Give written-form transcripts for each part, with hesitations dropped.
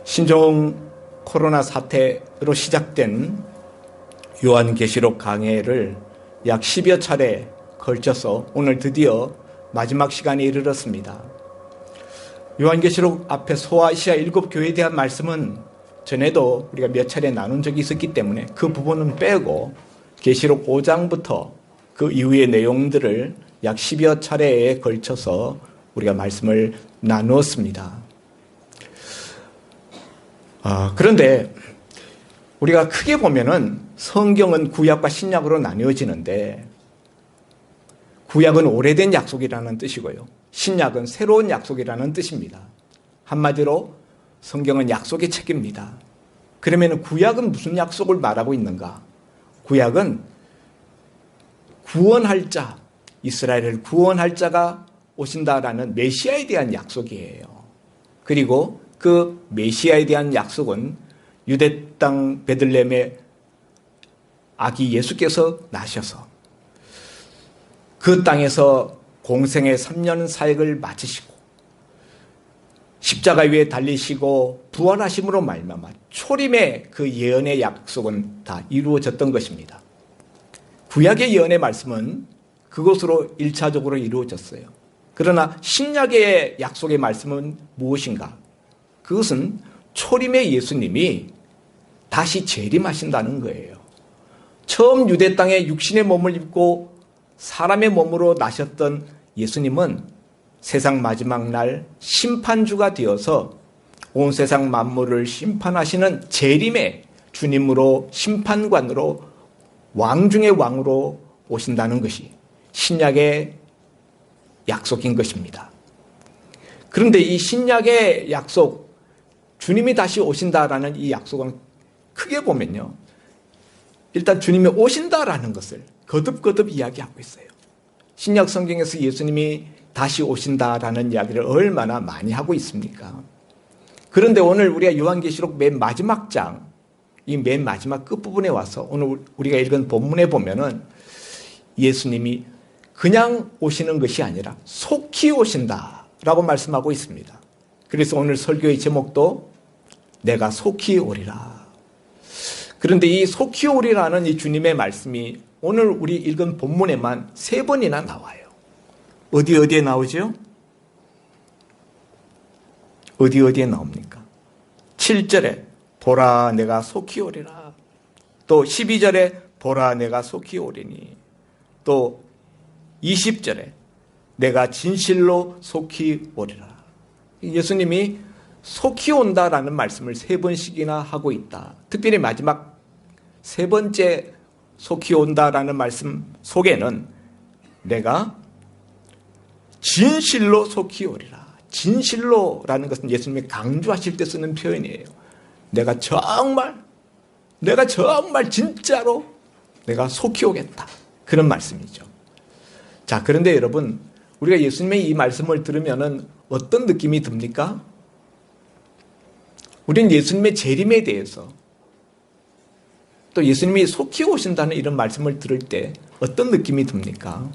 신종 코로나 사태로 시작된 요한계시록 강해를 약 10여 차례 걸쳐서 오늘 드디어 마지막 시간에 이르렀습니다. 요한계시록 앞에 소아시아 7교회에 대한 말씀은 전에도 우리가 몇 차례 나눈 적이 있었기 때문에 그 부분은 빼고 계시록 5장부터 그 이후의 내용들을 약 10여 차례에 걸쳐서 우리가 말씀을 나누었습니다. 그런데 우리가 크게 보면은 성경은 구약과 신약으로 나뉘어지는데 구약은 오래된 약속이라는 뜻이고요. 신약은 새로운 약속이라는 뜻입니다. 한마디로 성경은 약속의 책입니다. 그러면 구약은 무슨 약속을 말하고 있는가? 구약은 구원할 자, 이스라엘을 구원할 자가 오신다라는 메시아에 대한 약속이에요. 그리고 그 메시아에 대한 약속은 유대 땅 베들레헴의 아기 예수께서 나셔서 그 땅에서 공생의 3년 사역을 마치시고 십자가 위에 달리시고 부활하심으로 말미암아 초림의 그 예언의 약속은 다 이루어졌던 것입니다. 구약의 예언의 말씀은 그것으로 1차적으로 이루어졌어요. 그러나 신약의 약속의 말씀은 무엇인가? 그것은 초림의 예수님이 다시 재림하신다는 거예요. 처음 유대 땅에 육신의 몸을 입고 사람의 몸으로 나셨던 예수님은 세상 마지막 날 심판주가 되어서 온 세상 만물을 심판하시는 재림의 주님으로 심판관으로 왕 중의 왕으로 오신다는 것이 신약의 약속인 것입니다. 그런데 이 신약의 약속, 주님이 다시 오신다라는 이 약속은 크게 보면요. 일단 주님이 오신다라는 것을 거듭거듭 이야기하고 있어요. 신약 성경에서 예수님이 다시 오신다라는 이야기를 얼마나 많이 하고 있습니까? 그런데 오늘 우리가 요한계시록 맨 마지막 장, 이 맨 마지막 끝부분에 와서 오늘 우리가 읽은 본문에 보면은 예수님이 그냥 오시는 것이 아니라 속히 오신다라고 말씀하고 있습니다. 그래서 오늘 설교의 제목도 내가 속히 오리라. 그런데 이 속히 오리라는 이 주님의 말씀이 오늘 우리 읽은 본문에만 3번이나 나와요. 어디에 나오죠? 어디에 나옵니까? 7절에 보라 내가 속히 오리라. 또 12절에 보라 내가 속히 오리니. 또 20절에 내가 진실로 속히 오리라. 예수님이 속히 온다라는 말씀을 3번씩이나 하고 있다. 특별히 마지막 3번째 속히 온다라는 말씀 속에는 내가 진실로 속히 오리라. 진실로라는 것은 예수님이 강조하실 때 쓰는 표현이에요. 내가 정말 진짜로 내가 속히 오겠다. 그런 말씀이죠. 자, 그런데 여러분, 우리가 예수님의 이 말씀을 들으면은 어떤 느낌이 듭니까? 우리는 예수님의 재림에 대해서 또 예수님이 속히 오신다는 이런 말씀을 들을 때 어떤 느낌이 듭니까?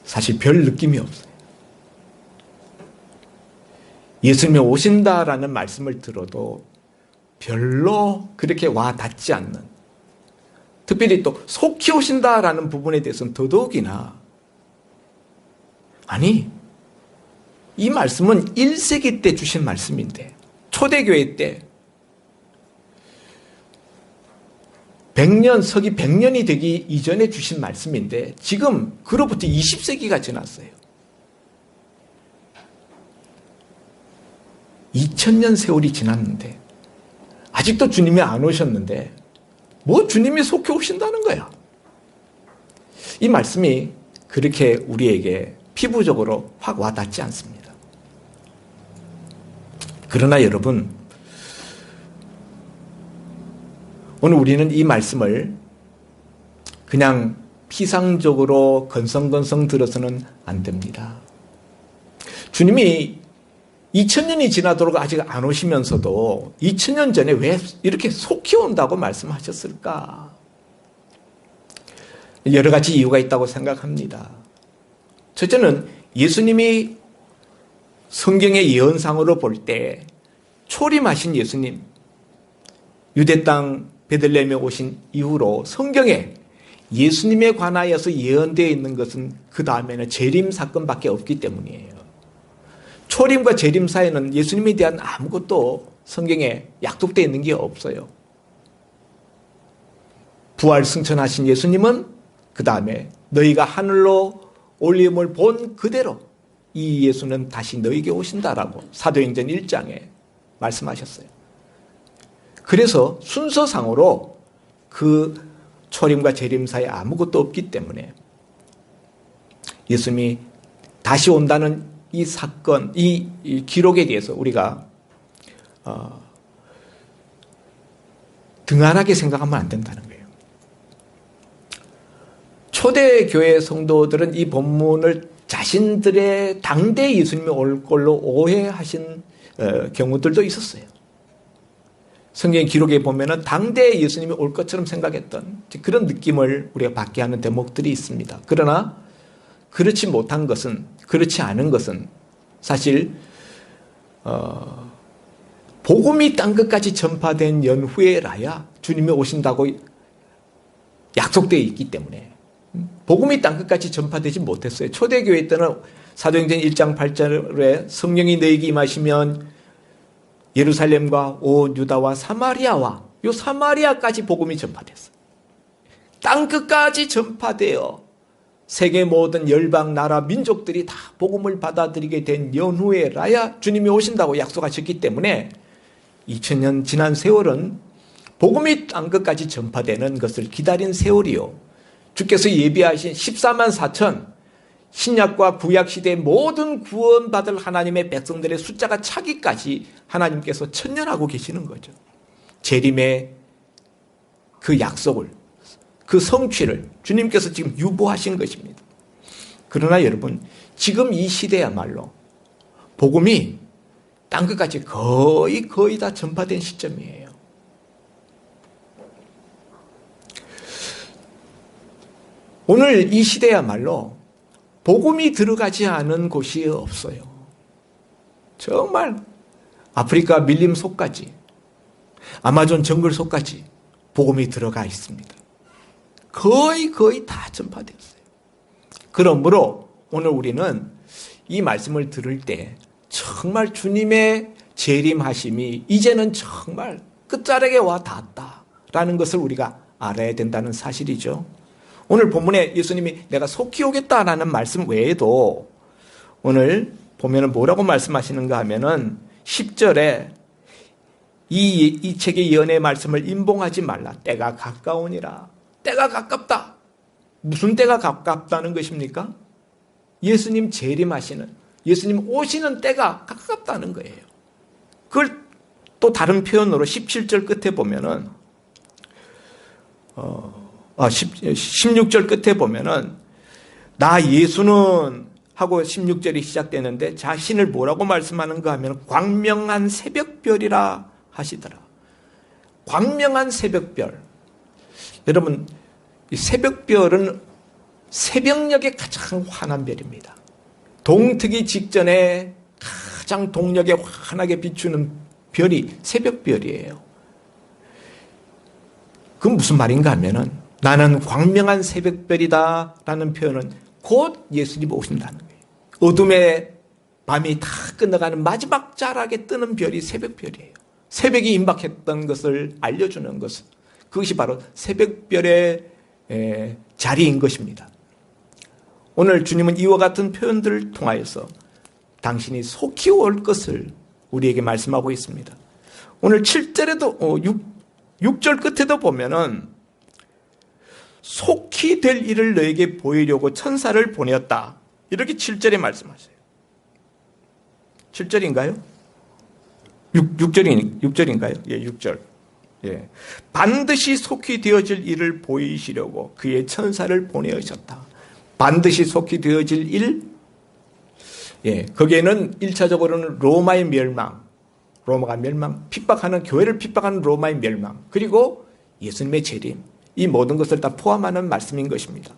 사실 별 느낌이 없어요. 예수님이 오신다라는 말씀을 들어도 별로 그렇게 와 닿지 않는, 특별히 또 속히 오신다라는 부분에 대해서는 더더욱이나, 아니 이 말씀은 1세기 때 주신 말씀인데, 초대교회 때 100년, 서기 100년이 되기 이전에 주신 말씀인데 지금 그로부터 20세기가 지났어요. 2000년 세월이 지났는데 아직도 주님이 안 오셨는데 뭐 주님이 속히 오신다는 거야. 이 말씀이 그렇게 우리에게 피부적으로 확 와닿지 않습니다. 그러나 여러분, 오늘 우리는 이 말씀을 그냥 피상적으로 건성건성 들어서는 안 됩니다. 주님이 2000년이 지나도록 아직 안 오시면서도 2000년 전에 왜 이렇게 속히 온다고 말씀하셨을까? 여러 가지 이유가 있다고 생각합니다. 첫째는 예수님이 성경의 예언상으로 볼 때 초림하신 예수님, 유대 땅 베들레헴에 오신 이후로 성경에 예수님에 관하여서 예언되어 있는 것은 그 다음에는 재림 사건밖에 없기 때문이에요. 초림과 재림 사이에는 예수님에 대한 아무것도 성경에 약속되어 있는 게 없어요. 부활 승천하신 예수님은 그 다음에 너희가 하늘로 올림을 본 그대로 이 예수는 다시 너희에게 오신다라고 사도행전 1장에 말씀하셨어요. 그래서 순서상으로 그 초림과 재림 사이에 아무것도 없기 때문에 예수님이 다시 온다는 이 사건, 이 기록에 대해서 우리가 등한하게 생각하면 안 된다는 거예요. 초대교회 성도들은 이 본문을 자신들의 당대 예수님이 올 걸로 오해하신 경우들도 있었어요. 성경 기록에 보면은 당대 예수님이 올 것처럼 생각했던 그런 느낌을 우리가 받게 하는 대목들이 있습니다. 그러나 그렇지 못한 것은, 그렇지 않은 것은 사실 복음이 땅끝까지 전파된 연후에라야 주님이 오신다고 약속되어 있기 때문에 복음이 땅끝까지 전파되지 못했어요. 초대교회 때는 사도행전 1장 8절에 성령이 너에게 임하시면 예루살렘과 온 유다와 사마리아와 요 사마리아까지 복음이 전파됐어요. 땅끝까지 전파되어 세계 모든 열방, 나라, 민족들이 다 복음을 받아들이게 된 연후에라야 주님이 오신다고 약속하셨기 때문에 2000년 지난 세월은 복음이 땅끝까지 전파되는 것을 기다린 세월이요. 주께서 예비하신 14만 4천 신약과 구약 시대의 모든 구원받을 하나님의 백성들의 숫자가 차기까지 하나님께서 천년하고 계시는 거죠. 재림의 그 약속을, 그 성취를 주님께서 지금 유보하신 것입니다. 그러나 여러분, 지금 이 시대야말로 복음이 땅끝까지 거의 다 전파된 시점이에요. 오늘 이 시대야말로 복음이 들어가지 않은 곳이 없어요. 정말 아프리카 밀림 속까지, 아마존 정글 속까지 복음이 들어가 있습니다. 거의 다 전파됐어요. 그러므로 오늘 우리는 이 말씀을 들을 때 정말 주님의 재림하심이 이제는 정말 끝자락에 와 닿았다라는 것을 우리가 알아야 된다는 사실이죠. 오늘 본문에 예수님이 내가 속히 오겠다라는 말씀 외에도 오늘 보면은 뭐라고 말씀하시는가 하면은 10절에 이 책의 예언의 말씀을 임봉하지 말라. 때가 가까우니라. 때가 가깝다. 무슨 때가 가깝다는 것입니까? 예수님 재림하시는, 예수님 오시는 때가 가깝다는 거예요. 그걸 또 다른 표현으로 17절 끝에 보면은 16절 끝에 보면은 나 예수는 하고 16절이 시작되는데 자신을 뭐라고 말씀하는가 하면 광명한 새벽별이라 하시더라. 광명한 새벽별. 여러분, 이 새벽별은 새벽녘에 가장 환한 별입니다. 동트기 직전에 가장 동력에 환하게 비추는 별이 새벽별이에요. 그건 무슨 말인가 하면은 나는 광명한 새벽별이다 라는 표현은 곧 예수님 오신다는 거예요. 어둠의 밤이 다 끝나가는 마지막 자락에 뜨는 별이 새벽별이에요. 새벽이 임박했던 것을 알려주는 것, 그것이 바로 새벽별의 자리인 것입니다. 오늘 주님은 이와 같은 표현들을 통하여서 당신이 속히 올 것을 우리에게 말씀하고 있습니다. 오늘 7절에도 6절 끝에도 보면은 속히 될 일을 너에게 보이려고 천사를 보내었다. 이렇게 7절에 말씀하세요. 7절인가요? 6절인가요? 예, 6절. 예. 반드시 속히 되어질 일을 보이시려고 그의 천사를 보내셨다. 반드시 속히 되어질 일? 예, 거기에는 1차적으로는 로마의 멸망, 로마가 멸망, 핍박하는, 교회를 핍박하는 로마의 멸망, 그리고 예수님의 재림, 이 모든 것을 다 포함하는 말씀인 것입니다.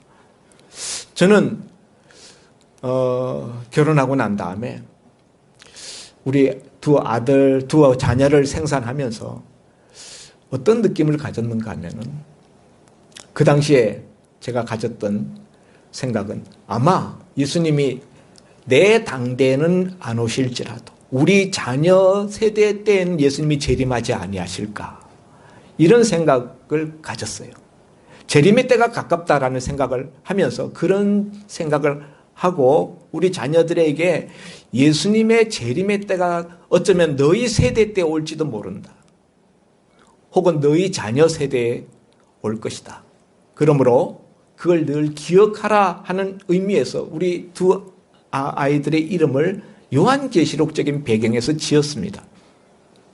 저는 결혼하고 난 다음에 우리 두 자녀를 생산하면서 어떤 느낌을 가졌는가 하면은 그 당시에 제가 가졌던 생각은 아마 예수님이 내 당대는 안 오실지라도 우리 자녀 세대 때는 예수님이 재림하지 아니하실까 이런 생각을 가졌어요. 재림의 때가 가깝다라는 생각을 하면서 그런 생각을 하고 우리 자녀들에게 예수님의 재림의 때가 어쩌면 너희 세대 때 올지도 모른다. 혹은 너희 자녀 세대에 올 것이다. 그러므로 그걸 늘 기억하라 하는 의미에서 우리 두 아이들의 이름을 요한계시록적인 배경에서 지었습니다.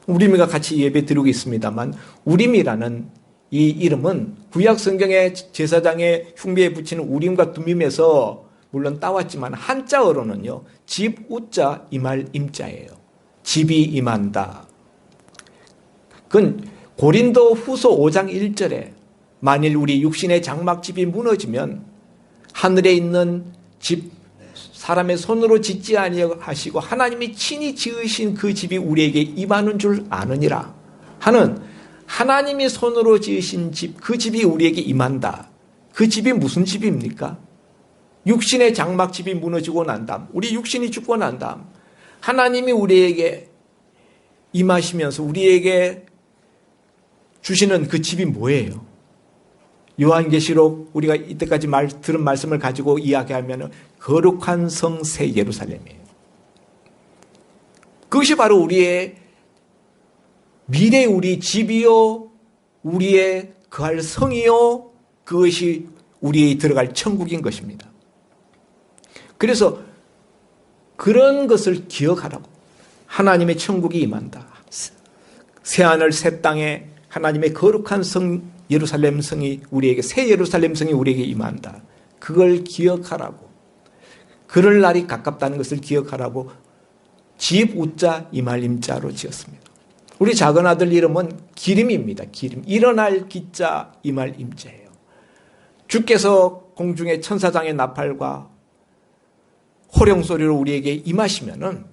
우림이가 같이 예배 드리고 있습니다만 우림이라는 이 이름은 구약 성경의 제사장의 흉배에 붙이는 우림과 둠임에서 물론 따왔지만 한자어로는요. 집 우자 임할 임자예요. 집이 임한다. 그건 고린도 후서 5장 1절에 만일 우리 육신의 장막집이 무너지면 하늘에 있는 집 사람의 손으로 짓지 아니하시고 하나님이 친히 지으신 그 집이 우리에게 임하는 줄 아느니라 하는 하나님이 손으로 지으신 집, 그 집이 우리에게 임한다. 그 집이 무슨 집입니까? 육신의 장막집이 무너지고 난 다음, 우리 육신이 죽고 난 다음 하나님이 우리에게 임하시면서 우리에게 주시는 그 집이 뭐예요? 요한계시록 우리가 이때까지 들은 말씀을 가지고 이야기하면 거룩한 성 새 예루살렘이에요. 그것이 바로 우리의 미래 우리 집이요 우리의 거할 성이요 그것이 우리의 들어갈 천국인 것입니다. 그래서 그런 것을 기억하라고 하나님의 천국이 임한다. 새하늘 새 땅에 하나님의 거룩한 성 예루살렘 성이 우리에게 새 예루살렘 성이 우리에게 임한다. 그걸 기억하라고 그럴 날이 가깝다는 것을 기억하라고 집 우자 임할 임자로 지었습니다. 우리 작은 아들 이름은 기림입니다. 기림. 일어날 기자 임할 임자예요. 주께서 공중의 천사장의 나팔과 호령 소리로 우리에게 임하시면은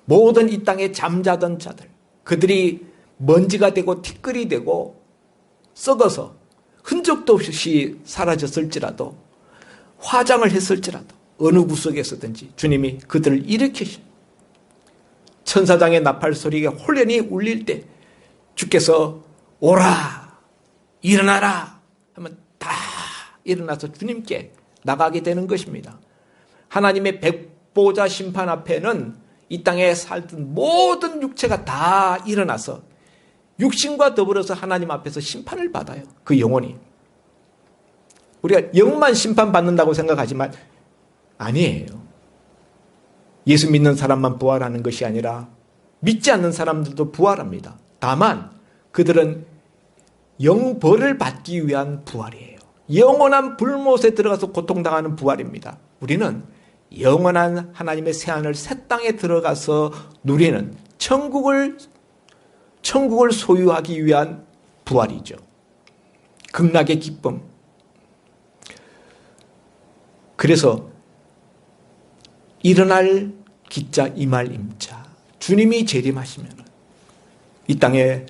모든 이 땅에 잠자던 자들 그들이 먼지가 되고 티끌이 되고 썩어서 흔적도 없이 사라졌을지라도 화장을 했을지라도 어느 구석에서든지 주님이 그들을 일으키신 천사장의 나팔 소리가 홀연히 울릴 때 주께서 오라 일어나라 하면 다 일어나서 주님께 나가게 되는 것입니다. 하나님의 백보자 심판 앞에는 이 땅에 살던 모든 육체가 다 일어나서 육신과 더불어서 하나님 앞에서 심판을 받아요. 그 영혼이. 우리가 영만 심판받는다고 생각하지만 아니에요. 예수 믿는 사람만 부활하는 것이 아니라 믿지 않는 사람들도 부활합니다. 다만 그들은 영벌을 받기 위한 부활이에요. 영원한 불못에 들어가서 고통당하는 부활입니다. 우리는 영원한 하나님의 새하늘 새 땅에 들어가서 누리는 천국을 소유하기 위한 부활이죠. 극락의 기쁨. 그래서 일어날 기자 임할 임자. 주님이 재림하시면 이 땅에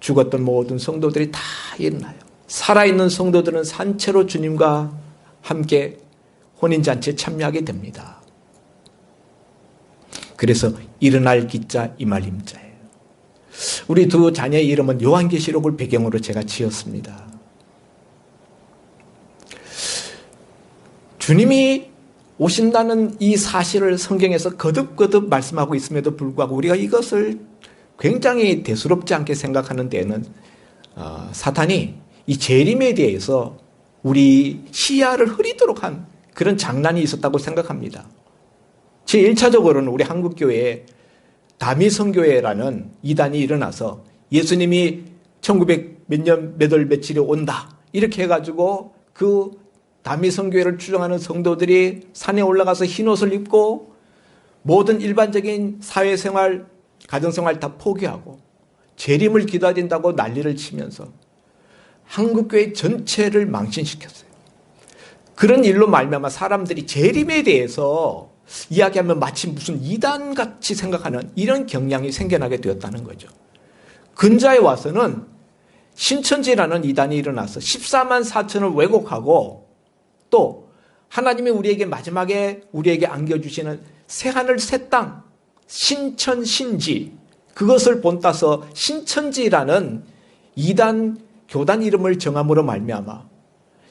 죽었던 모든 성도들이 다 일어나요. 살아있는 성도들은 산채로 주님과 함께 혼인잔치에 참여하게 됩니다. 그래서 일어날 기자 임할 임자예요. 우리 두 자녀의 이름은 요한계시록을 배경으로 제가 지었습니다. 주님이 오신다는 이 사실을 성경에서 거듭거듭 말씀하고 있음에도 불구하고 우리가 이것을 굉장히 대수롭지 않게 생각하는 데에는 사탄이 이 재림에 대해서 우리 시야를 흐리도록 한 그런 장난이 있었다고 생각합니다. 제1차적으로는 우리 한국교회에 다미성교회라는 이단이 일어나서 예수님이 1900 몇 년 몇 월 며칠에 온다 이렇게 해가지고 그 다미성교회를 추종하는 성도들이 산에 올라가서 흰옷을 입고 모든 일반적인 사회생활 가정생활 다 포기하고 재림을 기다린다고 난리를 치면서 한국교회 전체를 망신시켰어요. 그런 일로 말미암아 사람들이 재림에 대해서 이야기하면 마치 무슨 이단같이 생각하는 이런 경향이 생겨나게 되었다는 거죠. 근자에 와서는 신천지라는 이단이 일어나서 14만 4천을 왜곡하고 또 하나님이 우리에게 마지막에 우리에게 안겨주시는 새하늘 새 땅, 신천신지, 그것을 본따서 신천지라는 이단 교단 이름을 정함으로 말미암아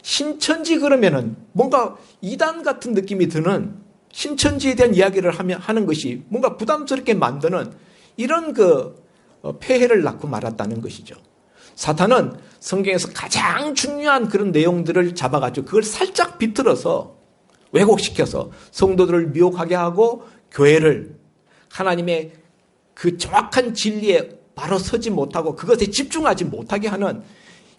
신천지 그러면은 뭔가 이단 같은 느낌이 드는 신천지에 대한 이야기를 하는 것이 뭔가 부담스럽게 만드는 이런 폐해를 낳고 말았다는 것이죠. 사탄은 성경에서 가장 중요한 그런 내용들을 잡아가지고 그걸 살짝 비틀어서 왜곡시켜서 성도들을 미혹하게 하고 교회를 하나님의 그 정확한 진리에 바로 서지 못하고 그것에 집중하지 못하게 하는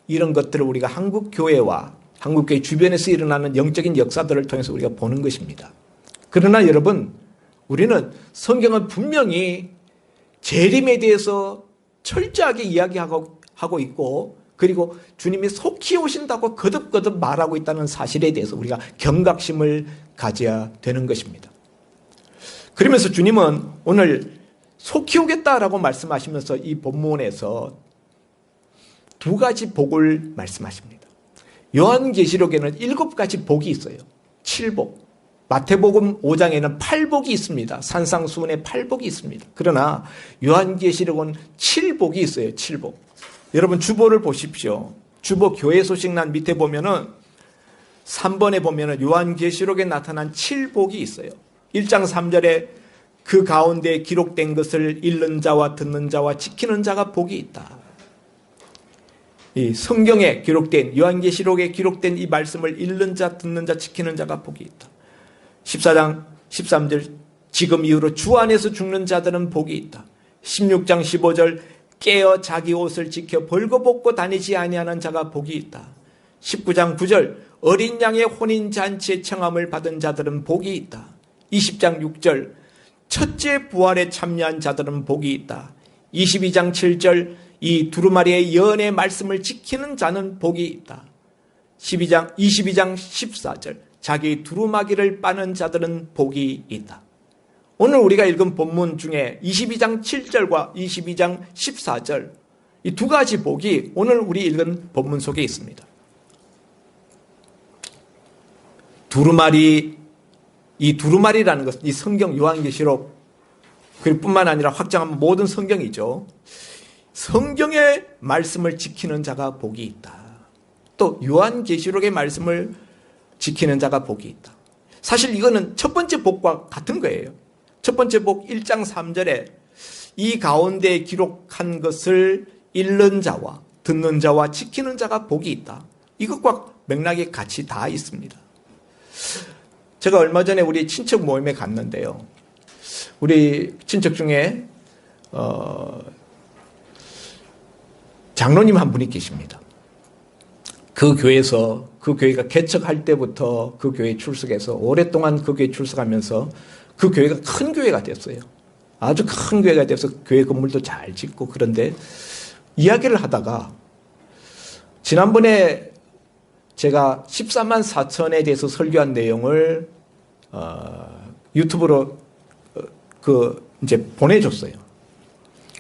이런 것들을 우리가 한국교회와 한국교회 주변에서 일어나는 영적인 역사들을 통해서 우리가 보는 것입니다. 그러나 여러분, 우리는 성경은 분명히 재림에 대해서 철저하게 이야기하고 있고 그리고 주님이 속히 오신다고 거듭거듭 말하고 있다는 사실에 대해서 우리가 경각심을 가져야 되는 것입니다. 그러면서 주님은 오늘 속히 오겠다라고 말씀하시면서 이 본문에서 두 가지 복을 말씀하십니다. 요한계시록에는 7가지 복이 있어요. 7복. 마태복음 5장에는 8복이 있습니다. 산상수훈에 8복이 있습니다. 그러나 요한계시록은 7복이 있어요. 7복. 여러분 주보를 보십시오. 주보 교회 소식란 밑에 보면은 3번에 보면은 요한계시록에 나타난 7복이 있어요. 1장 3절에 그 가운데 기록된 것을 읽는 자와 듣는 자와 지키는 자가 복이 있다. 이 성경에 기록된 요한계시록에 기록된 이 말씀을 읽는 자, 듣는 자, 지키는 자가 복이 있다. 14장 13절 지금 이후로 주 안에서 죽는 자들은 복이 있다. 16장 15절 깨어 자기 옷을 지켜 벌거벗고 다니지 아니하는 자가 복이 있다. 19장 9절 어린 양의 혼인잔치의 청함을 받은 자들은 복이 있다. 20장 6절 첫째 부활에 참여한 자들은 복이 있다. 22장 7절 이 두루마리의 예언의 말씀을 지키는 자는 복이 있다. 22장 14절 자기 두루마기를 빠는 자들은 복이 있다. 오늘 우리가 읽은 본문 중에 22장 7절과 22장 14절 이 두 가지 복이 오늘 우리 읽은 본문 속에 있습니다. 이 두루마리라는 것은 이 성경 요한계시록 뿐만 아니라 확장한 모든 성경이죠. 성경의 말씀을 지키는 자가 복이 있다. 또 요한계시록의 말씀을 지키는 자가 복이 있다. 사실 이거는 첫 번째 복과 같은 거예요. 첫 번째 복 1장 3절에 이 가운데 기록한 것을 읽는 자와 듣는 자와 지키는 자가 복이 있다. 이것과 맥락이 같이 다 있습니다. 제가 얼마 전에 우리 친척 모임에 갔는데요. 우리 친척 중에 장로님 한 분이 계십니다. 그 교회가 개척할 때부터 그 교회에 출석해서 오랫동안 그 교회에 출석하면서 그 교회가 큰 교회가 됐어요. 아주 큰 교회가 돼서 교회 건물도 잘 짓고 그런데 이야기를 하다가 지난번에 제가 14만 4천에 대해서 설교한 내용을 유튜브로 이제 보내줬어요.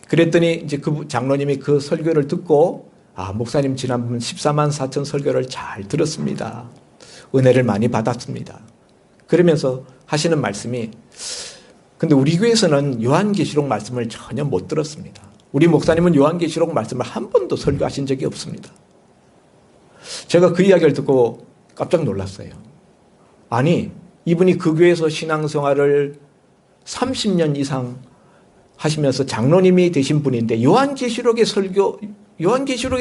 그랬더니 이제 그 장로님이 그 설교를 듣고 목사님 지난번 14만 4천 설교를 잘 들었습니다. 은혜를 많이 받았습니다. 그러면서 하시는 말씀이 근데 우리 교회에서는 요한계시록 말씀을 전혀 못 들었습니다. 우리 목사님은 요한계시록 말씀을 한 번도 설교하신 적이 없습니다. 제가 그 이야기를 듣고 깜짝 놀랐어요. 아니 이분이 그 교회에서 신앙생활을 30년 이상 하시면서 장로님이 되신 분인데 요한계시록에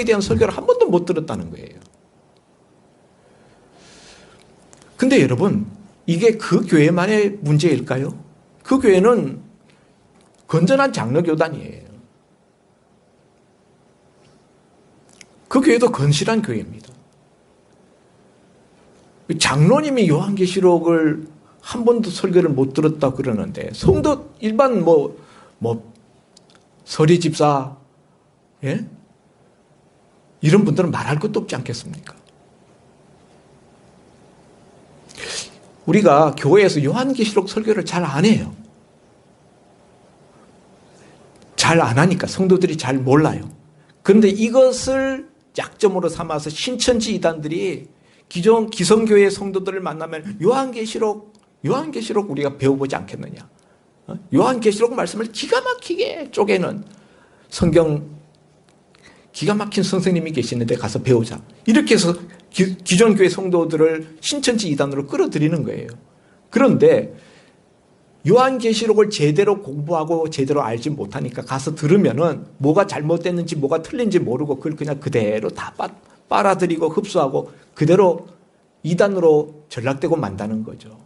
대한 설교를 한 번도 못 들었다는 거예요. 근데 여러분 이게 그 교회만의 문제일까요? 그 교회는 건전한 장로교단이에요. 그 교회도 건실한 교회입니다. 장로님이 요한계시록을 한 번도 설교를 못 들었다 그러는데 성도 일반 서리 집사 예? 이런 분들은 말할 것도 없지 않겠습니까? 우리가 교회에서 요한계시록 설교를 잘 안 해요. 잘 안 하니까 성도들이 잘 몰라요. 그런데 이것을 약점으로 삼아서 신천지 이단들이 기존 기성교회 성도들을 만나면 요한계시록 우리가 배워보지 않겠느냐. 요한계시록 말씀을 기가 막히게 쪼개는 성경 기가 막힌 선생님이 계시는데 가서 배우자. 이렇게 해서 기존 교회 성도들을 신천지 이단으로 끌어들이는 거예요. 그런데 요한계시록을 제대로 공부하고 제대로 알지 못하니까 가서 들으면은 뭐가 잘못됐는지 뭐가 틀린지 모르고 그걸 그냥 그대로 다 빨아들이고 흡수하고 그대로 이단으로 전락되고 만다는 거죠.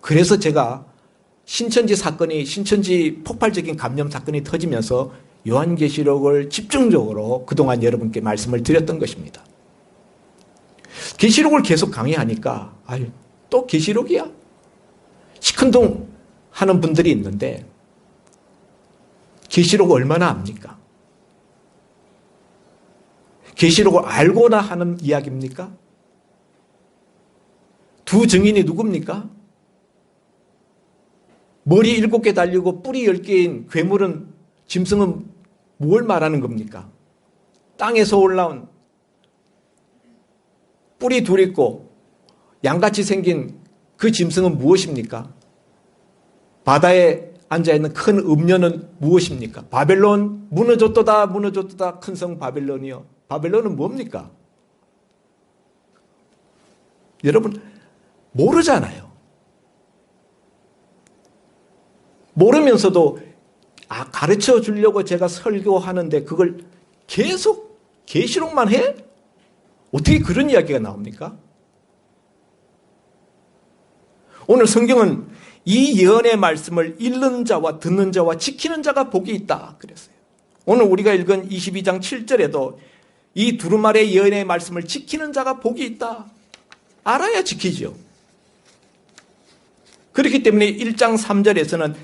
그래서 제가 신천지 폭발적인 감염 사건이 터지면서 요한계시록을 집중적으로 그동안 여러분께 말씀을 드렸던 것입니다. 계시록을 계속 강의하니까 또 계시록이야? 시큰둥 하는 분들이 있는데 계시록을 얼마나 압니까? 계시록을 알고나 하는 이야기입니까? 두 증인이 누굽니까? 머리 7개 달리고 뿌리 10개인 괴물은 짐승은 뭘 말하는 겁니까? 땅에서 올라온 뿔이 둘 있고 양같이 생긴 그 짐승은 무엇입니까? 바다에 앉아있는 큰 음녀는 무엇입니까? 바벨론 무너졌도다 큰 성 바벨론이요. 바벨론은 뭡니까? 여러분 모르잖아요. 모르면서도 가르쳐 주려고 제가 설교하는데 그걸 계속 계시록만 해? 어떻게 그런 이야기가 나옵니까? 오늘 성경은 이 예언의 말씀을 읽는 자와 듣는 자와 지키는 자가 복이 있다 그랬어요. 오늘 우리가 읽은 22장 7절에도 이 두루마리의 예언의 말씀을 지키는 자가 복이 있다. 알아야 지키죠. 그렇기 때문에 1장 3절에서는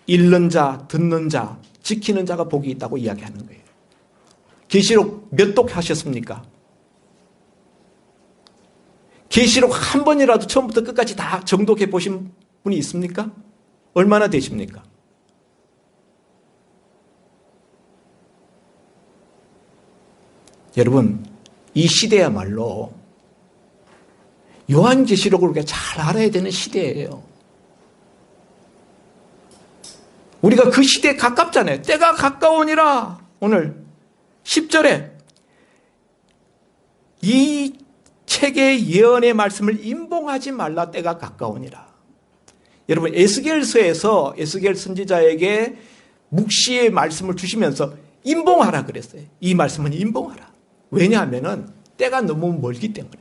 읽는 자, 듣는 자, 지키는 자가 복이 있다고 이야기하는 거예요. 계시록 몇 독 하셨습니까? 계시록 한 번이라도 처음부터 끝까지 다 정독해 보신 분이 있습니까? 얼마나 되십니까? 여러분, 이 시대야말로 요한계시록을 우리가 잘 알아야 되는 시대예요. 우리가 그 시대에 가깝잖아요. 때가 가까우니라. 오늘 10절에 이 책의 예언의 말씀을 임봉하지 말라. 때가 가까우니라. 여러분 에스겔서에서 에스겔 선지자에게 묵시의 말씀을 주시면서 임봉하라 그랬어요. 이 말씀은 임봉하라. 왜냐하면 때가 너무 멀기 때문에.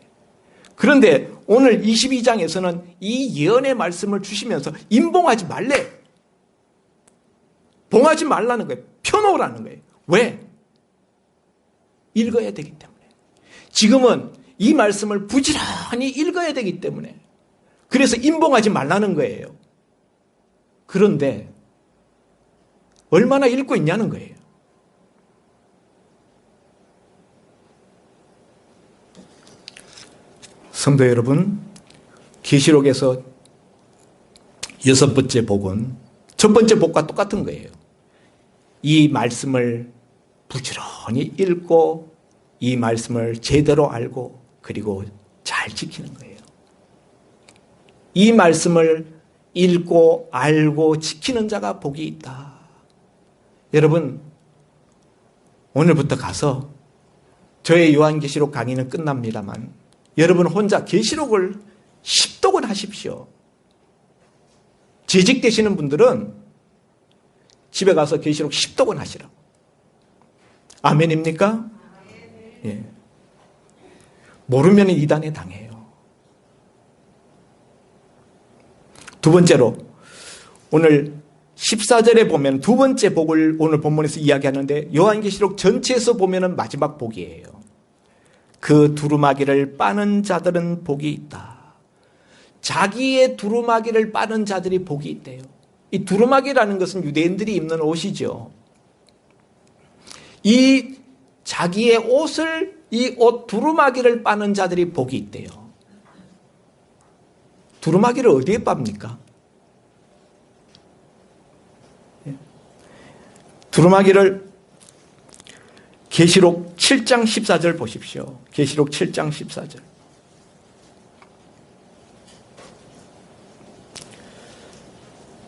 그런데 오늘 22장에서는 이 예언의 말씀을 주시면서 임봉하지 말래. 봉하지 말라는 거예요. 펴놓으라는 거예요. 왜? 읽어야 되기 때문에. 지금은 이 말씀을 부지런히 읽어야 되기 때문에. 그래서 임봉하지 말라는 거예요. 그런데 얼마나 읽고 있냐는 거예요. 성도 여러분, 계시록에서 6번째 복은 첫 번째 복과 똑같은 거예요. 이 말씀을 부지런히 읽고 이 말씀을 제대로 알고 그리고 잘 지키는 거예요. 이 말씀을 읽고 알고 지키는 자가 복이 있다. 여러분 오늘부터 가서 저의 요한계시록 강의는 끝납니다만 여러분 혼자 계시록을 10독은 하십시오. 재직되시는 분들은 집에 가서 계시록 10독은 하시라고. 아멘입니까? 예. 모르면 이단에 당해요. 두 번째로 오늘 14절에 보면 두 번째 복을 오늘 본문에서 이야기하는데 요한계시록 전체에서 보면 마지막 복이에요. 그 두루마기를 빠는 자들은 복이 있다. 자기의 두루마기를 빠는 자들이 복이 있대요. 이 두루마기라는 것은 유대인들이 입는 옷이죠. 이 자기의 옷을 이 옷 두루마기를 빠는 자들이 복이 있대요. 두루마기를 어디에 빱니까? 두루마기를 계시록 7장 14절 보십시오. 계시록 7장 14절.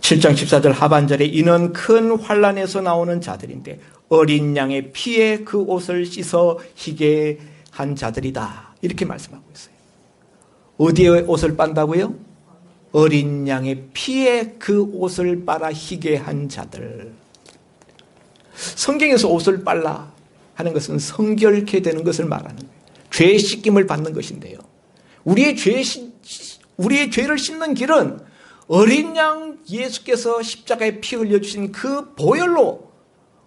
(7장 14절) 하반절에 이는 큰 환난에서 나오는 자들인데 어린 양의 피에 그 옷을 씻어 희게 한 자들이다. 이렇게 말씀하고 있어요. 어디에 옷을 빤다고요? 어린 양의 피에 그 옷을 빨아 희게 한 자들. 성경에서 옷을 빨라 하는 것은 성결케 되는 것을 말하는 거예요. 죄의 씻김을 받는 것인데요. 우리의 죄를 씻는 길은 어린 양 예수께서 십자가에 피 흘려주신 그 보혈로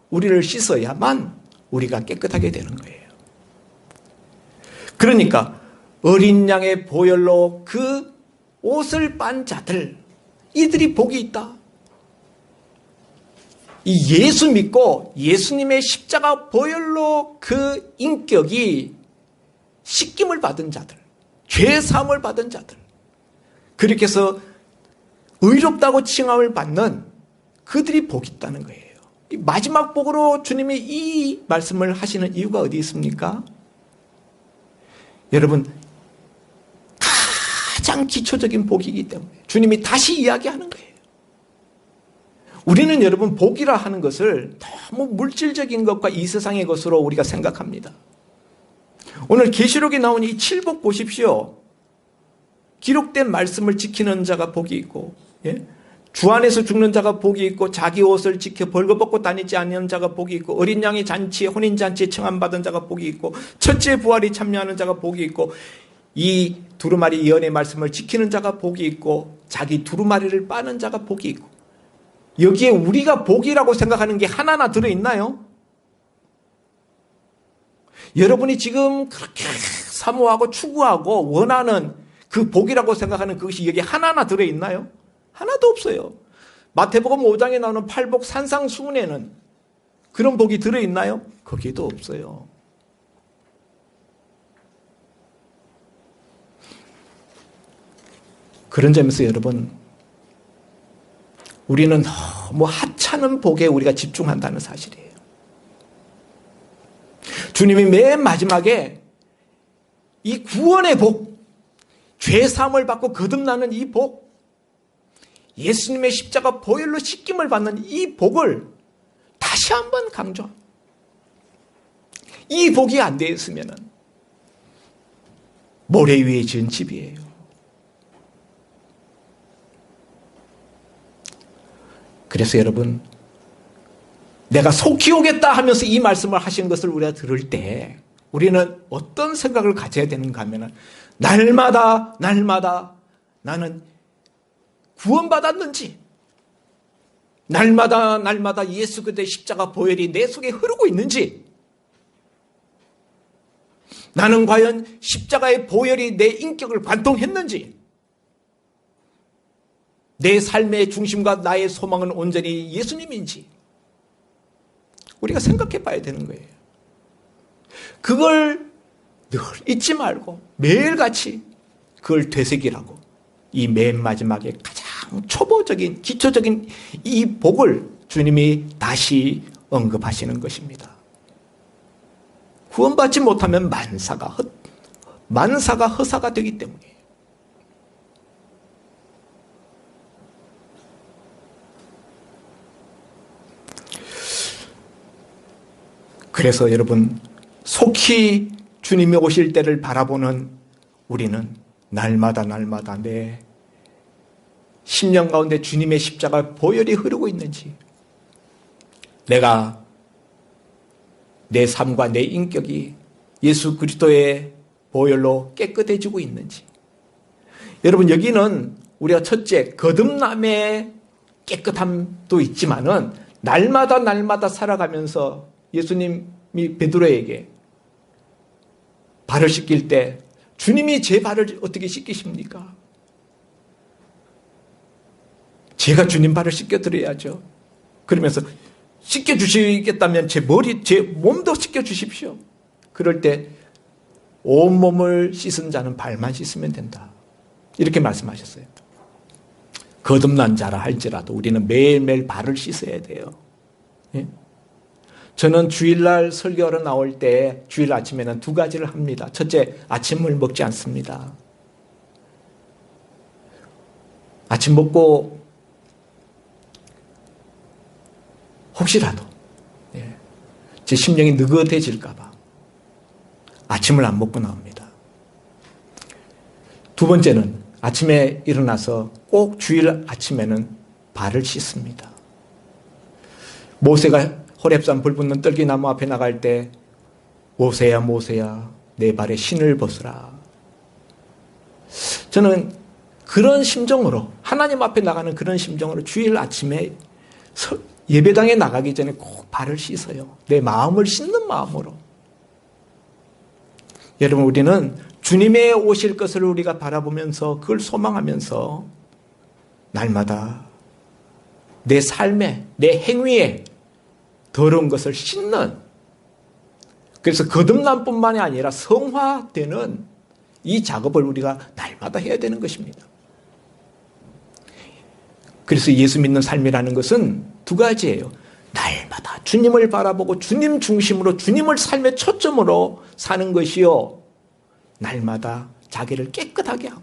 우리를 씻어야만 우리가 깨끗하게 되는 거예요. 그러니까 어린 양의 보혈로 그 옷을 빤 자들, 이들이 복이 있다. 이 예수 믿고 예수님의 십자가 보혈로 그 인격이 씻김을 받은 자들, 죄 사함을 받은 자들, 그렇게 해서 의롭다고 칭함을 받는 그들이 복이 있다는 거예요. 마지막 복으로 주님이 이 말씀을 하시는 이유가 어디 있습니까? 여러분, 가장 기초적인 복이기 때문에 주님이 다시 이야기하는 거예요. 우리는 여러분 복이라 하는 것을 너무 물질적인 것과 이 세상의 것으로 우리가 생각합니다. 오늘 계시록에 나온 이 칠복 보십시오. 기록된 말씀을 지키는 자가 복이 있고, 주 안에서 죽는 자가 복이 있고, 자기 옷을 지켜 벌거벗고 다니지 않는 자가 복이 있고, 어린 양의 잔치에 혼인잔치에 청함받은 자가 복이 있고, 첫째 부활이 참여하는 자가 복이 있고, 이 두루마리 예언의 말씀을 지키는 자가 복이 있고, 자기 두루마리를 빠는 자가 복이 있고, 여기에 우리가 복이라고 생각하는 게 하나하나 들어있나요? 여러분이 지금 그렇게 사모하고 추구하고 원하는 그 복이라고 생각하는 그것이 여기 하나하나 들어있나요? 하나도 없어요. 마태복음 5장에 나오는 팔복 산상수훈에는 그런 복이 들어있나요? 거기에도 없어요. 그런 점에서 여러분, 우리는 너무 하찮은 복에 우리가 집중한다는 사실이에요. 주님이 맨 마지막에 이 구원의 복, 죄사함을 받고 거듭나는 이 복, 예수님의 십자가 보혈로 씻김을 받는 이 복을 다시 한번 강조. 이 복이 안 되었으면 모래 위에 지은 집이에요. 그래서 여러분, 내가 속히 오겠다 하면서 이 말씀을 하신 것을 우리가 들을 때 우리는 어떤 생각을 가져야 되는가 하면, 날마다 나는 구원받았는지, 날마다 예수 그리스도의 십자가 보혈이 내 속에 흐르고 있는지, 나는 과연 십자가의 보혈이 내 인격을 관통했는지, 내 삶의 중심과 나의 소망은 온전히 예수님인지 우리가 생각해 봐야 되는 거예요. 그걸 늘 잊지 말고 매일같이 그걸 되새기라고 이 맨 마지막에 가장 초보적인 기초적인 이 복을 주님이 다시 언급하시는 것입니다. 구원받지 못하면 만사가 허사가 되기 때문에. 그래서 여러분, 속히 주님이 오실 때를 바라보는 우리는 날마다 내 심령 가운데 주님의 십자가 보혈이 흐르고 있는지, 내가 내 삶과 내 인격이 예수 그리스도의 보혈로 깨끗해지고 있는지. 여러분, 여기는 우리가 첫째 거듭남의 깨끗함도 있지만은 날마다 살아가면서 예수님이 베드로에게 발을 씻길 때 주님이 제 발을 어떻게 씻기십니까? 제가 주님 발을 씻겨드려야죠. 그러면서 씻겨주시겠다면 제 몸도 씻겨주십시오. 그럴 때 온몸을 씻은 자는 발만 씻으면 된다. 이렇게 말씀하셨어요. 거듭난 자라 할지라도 우리는 매일매일 발을 씻어야 돼요. 예? 저는 주일날 설교하러 나올 때 주일 아침에는 두 가지를 합니다. 첫째, 아침을 먹지 않습니다. 아침 먹고 혹시라도 제 심령이 느긋해질까 봐 아침을 안 먹고 나옵니다. 두 번째는 아침에 일어나서 꼭 주일 아침에는 발을 씻습니다. 모세가 호렙산 불 붙는 떨기나무 앞에 나갈 때 모세야 모세야 내 발에 신을 벗으라. 저는 그런 심정으로 하나님 앞에 나가는 그런 심정으로 주일 아침에 예배당에 나가기 전에 꼭 발을 씻어요. 내 마음을 씻는 마음으로. 여러분 우리는 주님의 오실 것을 우리가 바라보면서 그걸 소망하면서 날마다 내 삶에 내 행위에 더러운 것을 씻는, 그래서 거듭남뿐만이 아니라 성화되는 이 작업을 우리가 날마다 해야 되는 것입니다. 그래서 예수 믿는 삶이라는 것은 두 가지예요. 날마다 주님을 바라보고 주님 중심으로 주님을 삶의 초점으로 사는 것이요, 날마다 자기를 깨끗하게 하고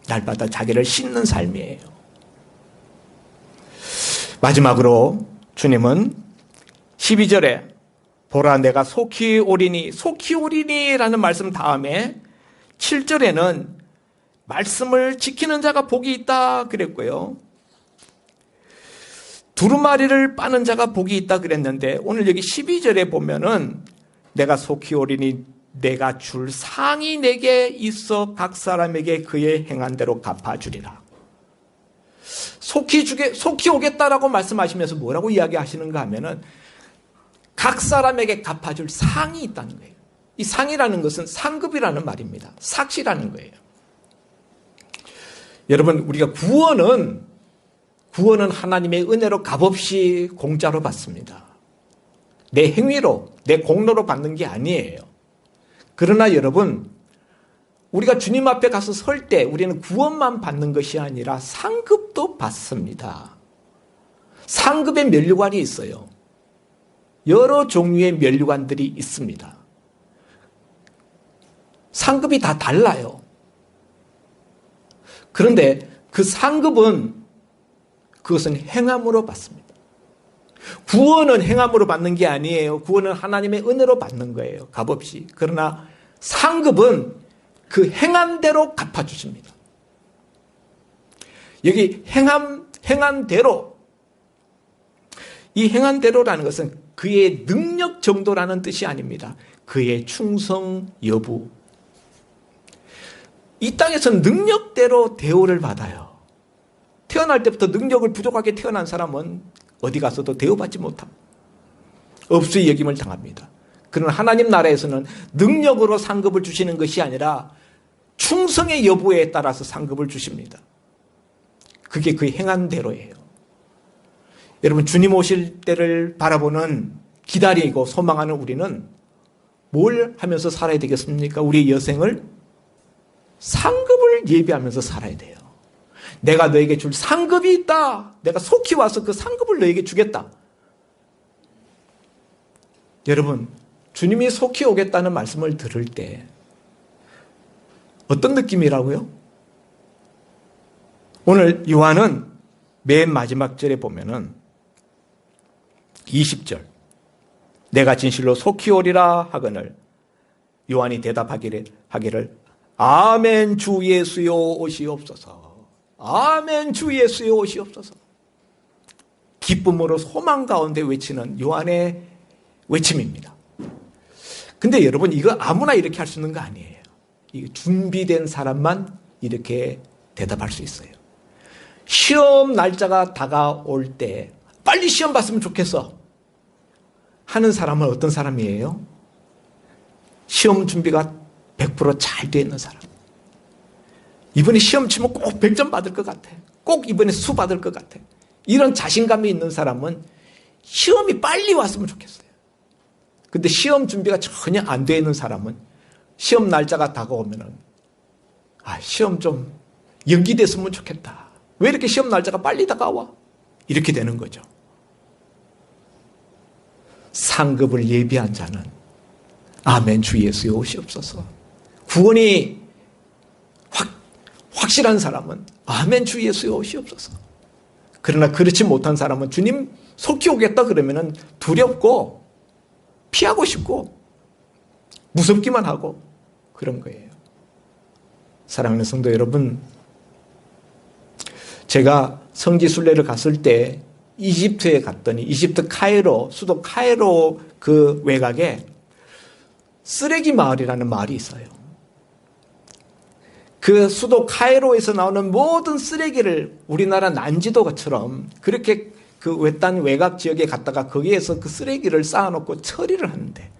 날마다 자기를 씻는 삶이에요. 마지막으로 주님은 12절에 보라 내가 속히 오리니, 속히 오리니라는 말씀 다음에 7절에는 말씀을 지키는 자가 복이 있다 그랬고요. 두루마리를 빠는 자가 복이 있다 그랬는데 오늘 여기 12절에 보면은 내가 속히 오리니 내가 줄 상이 내게 있어 각 사람에게 그의 행한 대로 갚아주리라. 속히 오겠다라고 말씀하시면서 뭐라고 이야기하시는가 하면은 각 사람에게 갚아줄 상이 있다는 거예요. 이 상이라는 것은 상급이라는 말입니다. 삭시라는 거예요. 여러분 우리가 구원은 하나님의 은혜로 값없이 공짜로 받습니다. 내 행위로 내 공로로 받는 게 아니에요. 그러나 여러분 우리가 주님 앞에 가서 설 때 우리는 구원만 받는 것이 아니라 상급도 받습니다. 상급의 면류관이 있어요. 여러 종류의 면류관들이 있습니다. 상급이 다 달라요. 그런데 그 상급은 그것은 행함으로 받습니다. 구원은 행함으로 받는 게 아니에요. 구원은 하나님의 은혜로 받는 거예요. 값없이. 그러나 상급은 그 행한 대로 갚아주십니다. 여기 행한 대로, 이 행한 대로라는 것은 그의 능력 정도라는 뜻이 아닙니다. 그의 충성 여부. 이 땅에서는 능력대로 대우를 받아요. 태어날 때부터 능력을 부족하게 태어난 사람은 어디 가서도 대우받지 못합니다. 업수의 여김을 당합니다. 그러나 하나님 나라에서는 능력으로 상급을 주시는 것이 아니라 충성의 여부에 따라서 상급을 주십니다. 그게 그의 행한 대로예요. 여러분 주님 오실 때를 바라보는, 기다리고 소망하는 우리는 뭘 하면서 살아야 되겠습니까? 우리의 여생을 상급을 예비하면서 살아야 돼요. 내가 너에게 줄 상급이 있다. 내가 속히 와서 그 상급을 너에게 주겠다. 여러분 주님이 속히 오겠다는 말씀을 들을 때 어떤 느낌이라고요? 오늘 요한은 맨 마지막 절에 보면은 20절 내가 진실로 속히 오리라 하거늘 요한이 대답하기를 아멘 주 예수여 오시옵소서. 아멘 주 예수여 오시옵소서. 기쁨으로 소망 가운데 외치는 요한의 외침입니다. 근데 여러분 이거 아무나 이렇게 할 수 있는 거 아니에요. 이거 준비된 사람만 이렇게 대답할 수 있어요. 시험 날짜가 다가올 때 빨리 시험 봤으면 좋겠어 하는 사람은 어떤 사람이에요? 시험 준비가 100% 잘 되어 있는 사람. 이번에 시험 치면 꼭 100점 받을 것 같아. 꼭 이번에 수 받을 것 같아. 이런 자신감이 있는 사람은 시험이 빨리 왔으면 좋겠어요. 근데 시험 준비가 전혀 안 되어 있는 사람은 시험 날짜가 다가오면은 시험 좀 연기됐으면 좋겠다. 왜 이렇게 시험 날짜가 빨리 다가와? 이렇게 되는 거죠. 상급을 예비한 자는 아멘 주 예수여 오시옵소서. 구원이 확실한 사람은 아멘 주 예수여 오시옵소서. 그러나 그렇지 못한 사람은 주님 속히 오겠다 그러면 두렵고 피하고 싶고 무섭기만 하고 그런 거예요. 사랑하는 성도 여러분, 제가 성지순례를 갔을 때 이집트에 갔더니 이집트 카이로, 수도 카이로 그 외곽에 쓰레기 마을이라는 마을이 있어요. 그 수도 카이로에서 나오는 모든 쓰레기를 우리나라 난지도처럼 그렇게 그 외딴 외곽 지역에 갔다가 거기에서 그 쓰레기를 쌓아놓고 처리를 하는데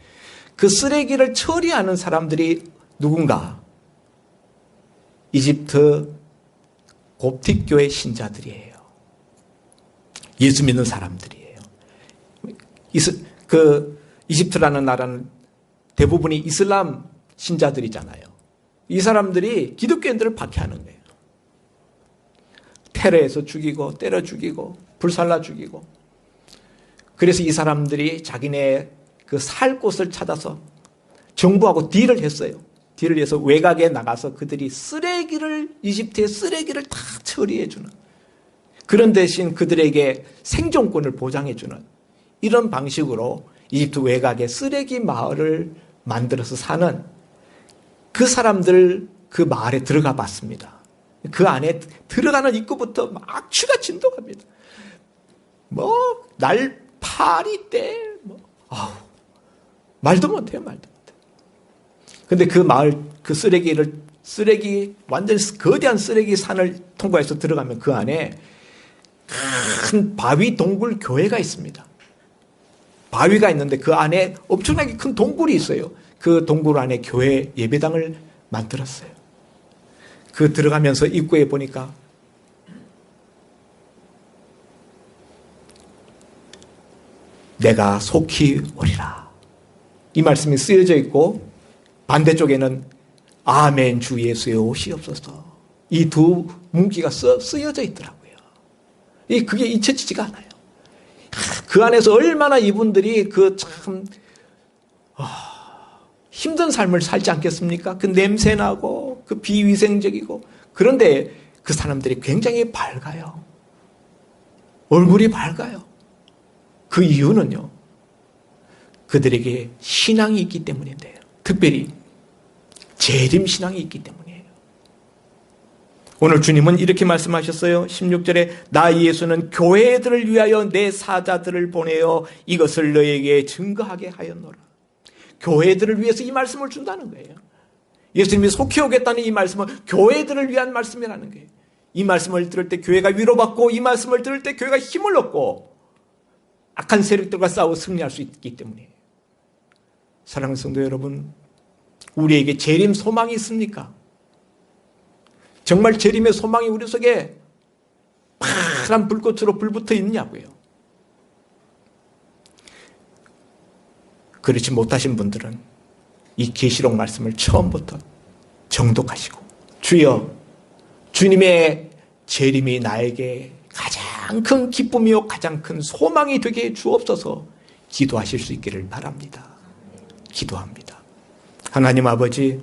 그 쓰레기를 처리하는 사람들이 누군가? 이집트 곱틱교회 신자들이에요. 예수 믿는 사람들이에요. 이집트라는 나라는 대부분이 이슬람 신자들이잖아요. 이 사람들이 기독교인들을 박해하는 거예요. 테러해서 죽이고 때려 죽이고 불살라 죽이고. 그래서 이 사람들이 자기네 그 살 곳을 찾아서 정부하고 딜을 했어요. 딜을 해서 외곽에 나가서 그들이 이집트의 쓰레기를 다 처리해주는, 그런 대신 그들에게 생존권을 보장해주는 이런 방식으로 이집트 외곽에 쓰레기 마을을 만들어서 사는 그 사람들 그 마을에 들어가 봤습니다. 그 안에 들어가는 입구부터 막 쥐가 진동합니다. 파리떼, 말도 못해요, 말도 못해. 근데 그 마을, 그 완전 거대한 쓰레기 산을 통과해서 들어가면 그 안에 큰 바위 동굴 교회가 있습니다. 바위가 있는데 그 안에 엄청나게 큰 동굴이 있어요. 그 동굴 안에 교회 예배당을 만들었어요. 그 들어가면서 입구에 보니까 내가 속히 오리라 이 말씀이 쓰여져 있고 반대쪽에는 아멘 주 예수여 오시옵소서 이 두 문기가 쓰여져 있더라고요. 그게 잊혀지지가 않아요. 그 안에서 얼마나 이분들이 힘든 삶을 살지 않겠습니까? 그 냄새나고 그 비위생적이고. 그런데 그 사람들이 굉장히 밝아요. 얼굴이 밝아요. 그 이유는요, 그들에게 신앙이 있기 때문인데요. 특별히 재림 신앙이 있기 때문이에요. 오늘 주님은 이렇게 말씀하셨어요. 16절에 나 예수는 교회들을 위하여 내 사자들을 보내어 이것을 너에게 증거하게 하였노라. 교회들을 위해서 이 말씀을 준다는 거예요. 예수님이 속히 오겠다는 이 말씀은 교회들을 위한 말씀이라는 거예요. 이 말씀을 들을 때 교회가 위로받고 이 말씀을 들을 때 교회가 힘을 얻고 악한 세력들과 싸워 승리할 수 있기 때문이에요. 사랑하는 성도 여러분, 우리에게 재림 소망이 있습니까? 정말 재림의 소망이 우리 속에 파란 불꽃으로 불붙어 있느냐고요. 그렇지 못하신 분들은 이 계시록 말씀을 처음부터 정독하시고 주여 주님의 재림이 나에게 가장 큰 기쁨이요 가장 큰 소망이 되게 해 주옵소서 기도하실 수 있기를 바랍니다. 기도합니다. 하나님 아버지,